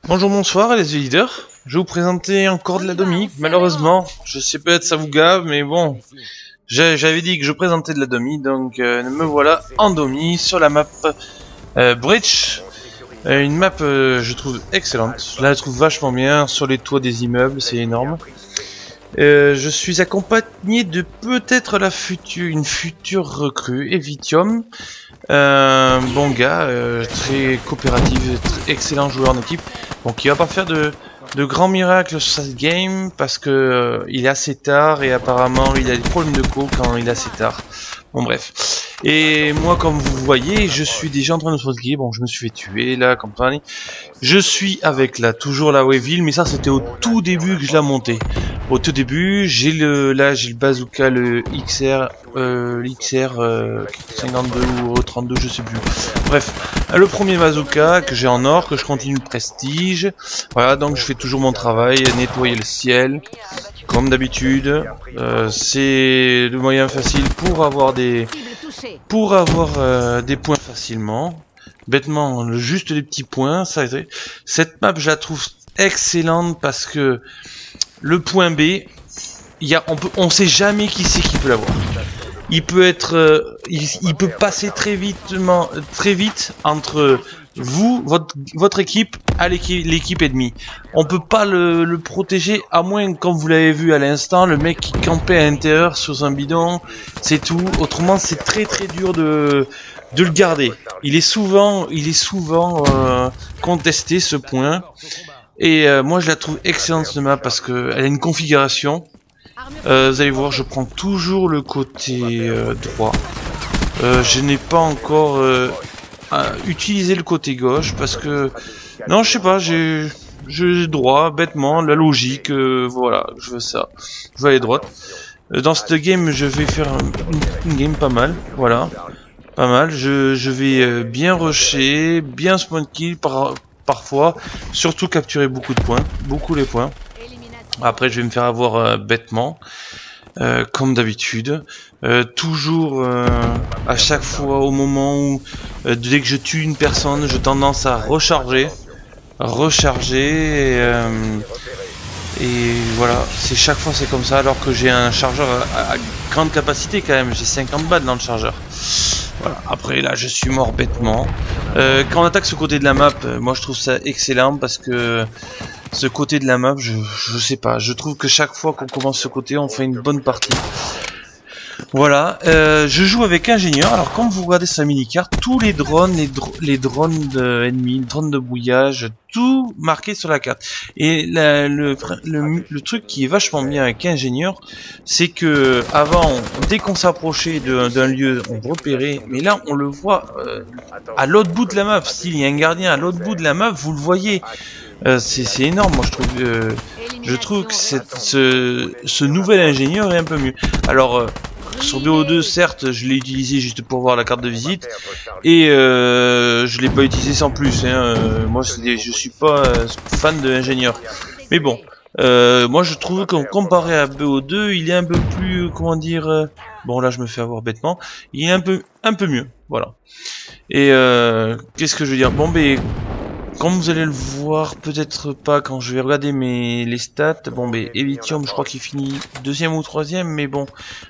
Bonjour, bonsoir les leaders. Je vais vous présenter encore de la Domi. Malheureusement, je sais peut-être ça vous gave, mais bon, j'avais dit que je présentais de la Domi, donc me voilà en Domi sur la map Bridge. Une map, je trouve excellente. Je la trouve vachement bien sur les toits des immeubles, c'est énorme. Je suis accompagné de peut-être une future recrue, Evitium. Bon gars, très coopératif, très excellent joueur en équipe. Donc il va pas faire de grands miracles sur cette game parce que il est assez tard et apparemment il a des problèmes de co quand il est assez tard. Bon bref. Et moi comme vous voyez, je suis déjà en train de sauvegarder. Bon, je me suis fait tuer là, compagnie. Je suis avec toujours la Weevil, mais ça c'était au tout début que je l'ai monté. Au tout début, j'ai le bazooka, le XR, l'XR 52 ou 32, je sais plus. Bref, le premier bazooka que j'ai en or, que je continue le prestige. Voilà, donc je fais toujours mon travail, nettoyer le ciel, comme d'habitude. C'est le moyen facile pour avoir des points facilement. Bêtement, juste les petits points. Cette map, je la trouve excellente parce que le point B, on sait jamais qui c'est qui peut l'avoir. Il peut être, il peut passer très vite entre vous, votre équipe, à l'équipe ennemie. On peut pas le protéger à moins, comme vous l'avez vu à l'instant, le mec qui campait à l'intérieur sur un bidon, c'est tout. Autrement, c'est très dur de le garder. Il est souvent contesté ce point. Et moi je la trouve excellente ce map parce que elle a une configuration. Vous allez voir, je prends toujours le côté droit. Je n'ai pas encore utilisé le côté gauche parce que non, je sais pas, j'ai droit bêtement, la logique. Voilà, je veux ça. Je veux aller droite. Dans cette game, je vais faire une game pas mal. Voilà, pas mal. Je vais bien rusher, bien spawn kill parfois, surtout capturer beaucoup de points, beaucoup les points. Après je vais me faire avoir bêtement, comme d'habitude. Toujours à chaque fois au moment où dès que je tue une personne, j'ai tendance à recharger et voilà, c'est chaque fois c'est comme ça alors que j'ai un chargeur à grande capacité quand même, j'ai 50 balles dans le chargeur. Voilà. Après là je suis mort bêtement. Quand on attaque ce côté de la map, moi je trouve ça excellent parce que ce côté de la map, je sais pas, je trouve que chaque fois qu'on commence ce côté on fait une bonne partie. Voilà, je joue avec ingénieur. Alors comme vous regardez sa mini-carte, tous les drones, les drones ennemis, les drones de brouillage, tout marqué sur la carte. Et le truc qui est vachement bien avec ingénieur, c'est que avant, dès qu'on s'approchait d'un lieu, on repérait, mais là on le voit à l'autre bout de la map. S'il y a un gardien à l'autre bout de la map, vous le voyez. C'est énorme, moi je trouve que ce nouvel ingénieur est un peu mieux. Alors sur BO2 certes je l'ai utilisé juste pour voir la carte de visite et je l'ai pas utilisé sans plus hein. Moi je suis pas fan de ingénieur, mais bon moi je trouve que comparé à BO2 il est un peu plus comment dire bon là je me fais avoir bêtement, il est un peu mieux, voilà. Et qu'est-ce que je veux dire, bon ben comme vous allez le voir, peut-être pas quand je vais regarder les stats. Bon, ben Evitium, je crois qu'il finit deuxième ou troisième, mais bon,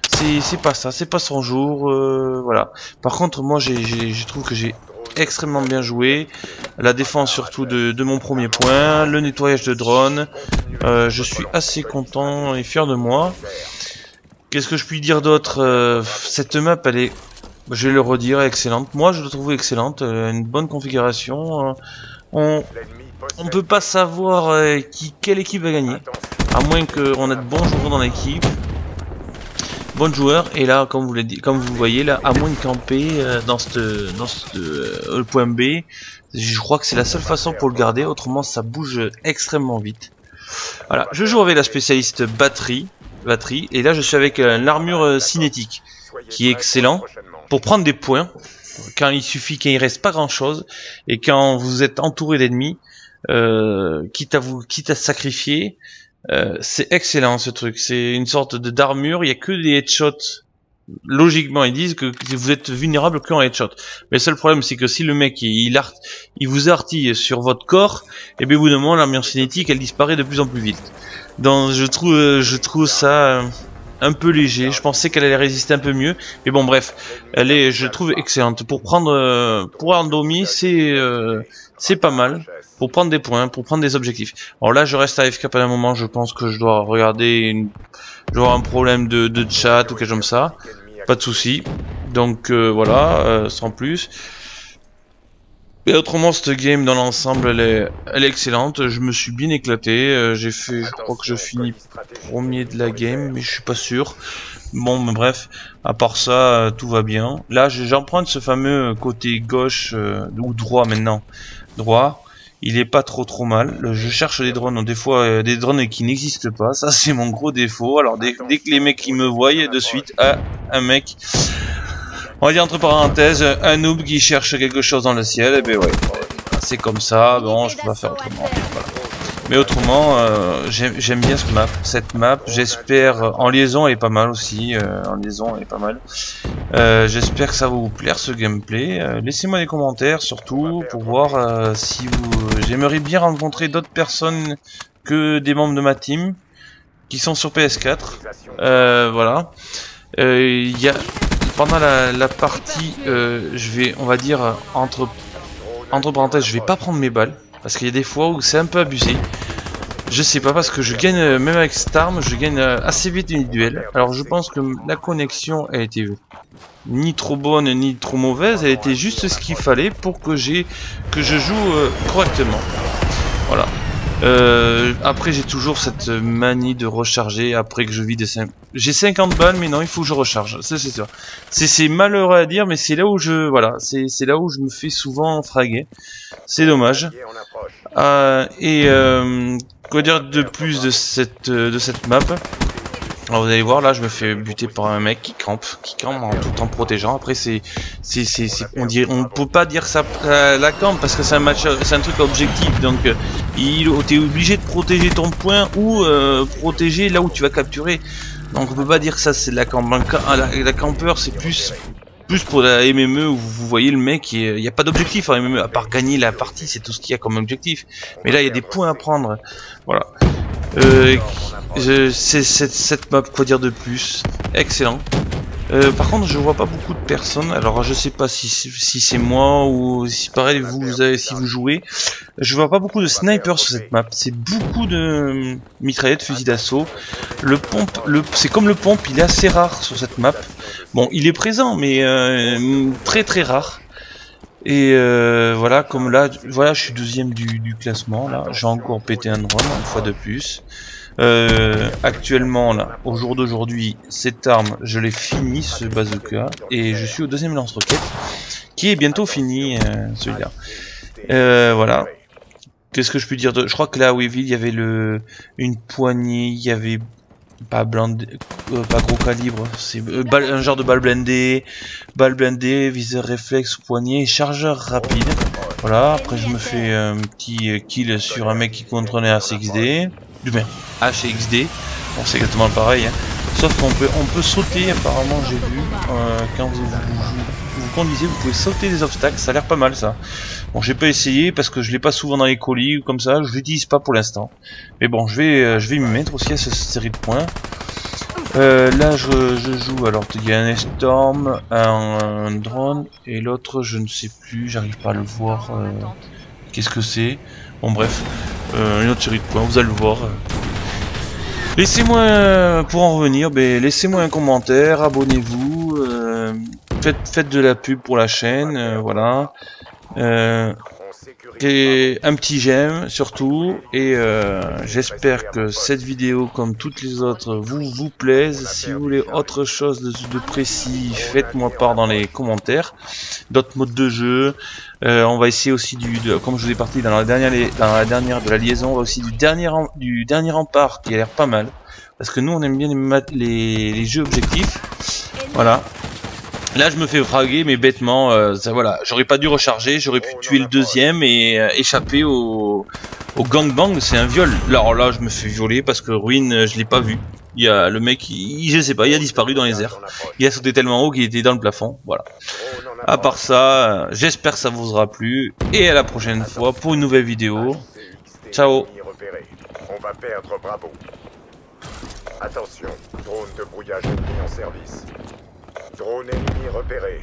c'est pas ça, c'est pas son jour, voilà. Par contre, moi, je trouve que j'ai extrêmement bien joué. La défense surtout de mon premier point, le nettoyage de drone. Je suis assez content et fier de moi. Qu'est-ce que je puis dire d'autre? Cette map, elle est, je vais le redire, excellente. Moi, je la trouve excellente, une bonne configuration. On peut pas savoir quelle équipe va gagner, à moins qu'on ait de bons joueurs dans l'équipe, bons joueurs. Et là, comme vous voyez là, à moins de camper dans le point B, je crois que c'est la seule façon pour le garder. Autrement, ça bouge extrêmement vite. Voilà, je joue avec la spécialiste batterie, et là je suis avec l'armure cinétique, qui est excellent pour prendre des points. Quand il suffit qu'il reste pas grand chose et quand vous êtes entouré d'ennemis, quitte à sacrifier, c'est excellent ce truc. C'est une sorte d'armure. Il y a que des headshots logiquement ils disent que vous êtes vulnérable qu'en headshot. Mais le seul problème c'est que si le mec il vous artille sur votre corps, et bien au bout d'un moment l'ambiance cinétique elle disparaît de plus en plus vite. Donc je trouve ça un peu léger. Je pensais qu'elle allait résister un peu mieux, mais bon bref, elle est, je trouve excellente pour prendre pour Randomi, c'est pas mal pour prendre des points, pour prendre des objectifs. Alors là je reste à AFK pendant un moment, je pense que je dois regarder je dois avoir un problème de chat ou quelque chose comme ça, pas de souci. Donc voilà, sans plus. Et autrement, cette game dans l'ensemble, elle est excellente. Je me suis bien éclaté. Je crois que je finis premier de la game, mais je suis pas sûr. Bon, mais bref, à part ça, tout va bien. Là, j'emprunte ce fameux côté gauche ou droit maintenant. Droit, il est pas trop mal. Je cherche des drones, des fois des drones qui n'existent pas. Ça, c'est mon gros défaut. Alors, dès que les mecs ils me voient de suite, un mec. On va dire entre parenthèses, un noob qui cherche quelque chose dans le ciel, et ben ouais, c'est comme ça, bon, je peux pas faire autrement, voilà. Mais autrement, j'aime bien cette map, j'espère, en liaison elle est pas mal aussi, j'espère que ça va vous plaire ce gameplay, laissez-moi des commentaires surtout, pour voir si j'aimerais bien rencontrer d'autres personnes que des membres de ma team, qui sont sur PS4, voilà, il y a... Pendant la partie, je vais, on va dire, entre parenthèses, je vais pas prendre mes balles. Parce qu'il y a des fois où c'est un peu abusé. Je sais pas, parce que je gagne, même avec cette arme, je gagne assez vite une duel. Alors je pense que la connexion, elle était ni trop bonne, ni trop mauvaise. Elle était juste ce qu'il fallait pour que je joue correctement. Voilà. Après j'ai toujours cette manie de recharger après que je vide des 5... J'ai 50 balles mais non il faut que je recharge, c'est ça. C'est malheureux à dire mais c'est là où voilà, c'est là où je me fais souvent fraguer. C'est dommage. Quoi dire de plus de cette map? Alors vous allez voir là je me fais buter par un mec qui campe tout en protégeant. Après on peut pas dire ça la campe parce que c'est un truc objectif, donc t'es obligé de protéger ton point ou protéger là où tu vas capturer. Donc on peut pas dire que ça c'est de la campe. La campeur c'est plus pour la MME où vous voyez le mec, il n'y a pas d'objectif en MME à part gagner la partie, c'est tout ce qu'il y a comme objectif. Mais là il y a des points à prendre. Voilà. C'est cette map, quoi dire de plus, excellent. Par contre je vois pas beaucoup de personnes, alors je sais pas si c'est moi ou si pareil si vous jouez, je vois pas beaucoup de snipers sur cette map, c'est beaucoup de mitraillettes, fusils d'assaut. C'est comme le pompe, il est assez rare sur cette map. Bon il est présent mais très rare. Et voilà, comme là, voilà, je suis deuxième du classement. Là, j'ai encore pété un drone une fois de plus. Actuellement, là, au jour d'aujourd'hui, cette arme, je l'ai fini, ce bazooka, et je suis au deuxième lance-roquette, qui est bientôt fini, celui-là. Voilà. Qu'est-ce que je peux dire de... Je crois que là, à Weevil, il y avait une poignée, il y avait pas gros calibre, c'est un genre de balle blindée, viseur réflexe, poignée, chargeur rapide. Voilà, après je me fais un petit kill sur un mec qui contrôle un HXD. HXD, bon c'est exactement pareil, hein. Sauf qu'on peut sauter apparemment, j'ai vu, quand vous conduisez, vous pouvez sauter des obstacles, ça a l'air pas mal ça. Bon j'ai pas essayé parce que je l'ai pas souvent dans les colis ou comme ça, je l'utilise pas pour l'instant. Mais bon je vais m'y mettre aussi à cette série de points. Là je joue, alors il y a un Storm, un drone et l'autre je ne sais plus, j'arrive pas à le voir, qu'est-ce que c'est. Bon bref, une autre série de points, vous allez le voir. Laissez-moi, pour en revenir, laissez-moi un commentaire, abonnez-vous, faites de la pub pour la chaîne, voilà. Et un petit j'aime surtout, et j'espère que cette vidéo comme toutes les autres vous plaisent. Si vous voulez autre chose de précis, faites-moi part dans les commentaires, d'autres modes de jeu. On va essayer aussi comme je vous ai parlé dans la dernière de la liaison, on va aussi du dernier rempart qui a l'air pas mal, parce que nous on aime bien les jeux objectifs. Voilà. Là je me fais fraguer mais bêtement, ça, voilà, j'aurais pas dû recharger, j'aurais pu tuer le deuxième et échapper au gangbang, c'est un viol. Alors là je me fais violer parce que Ruin je l'ai pas vu. Il y a le mec, je sais pas, il a disparu dans les airs. Il a sauté tellement haut qu'il était dans le plafond. Voilà. À part ça, j'espère que ça vous aura plu. Et à la prochaine fois pour une nouvelle vidéo. Ciao. On va perdre Bravo. Attention, drone de brouillage ennemi en service. Drone ennemi repéré.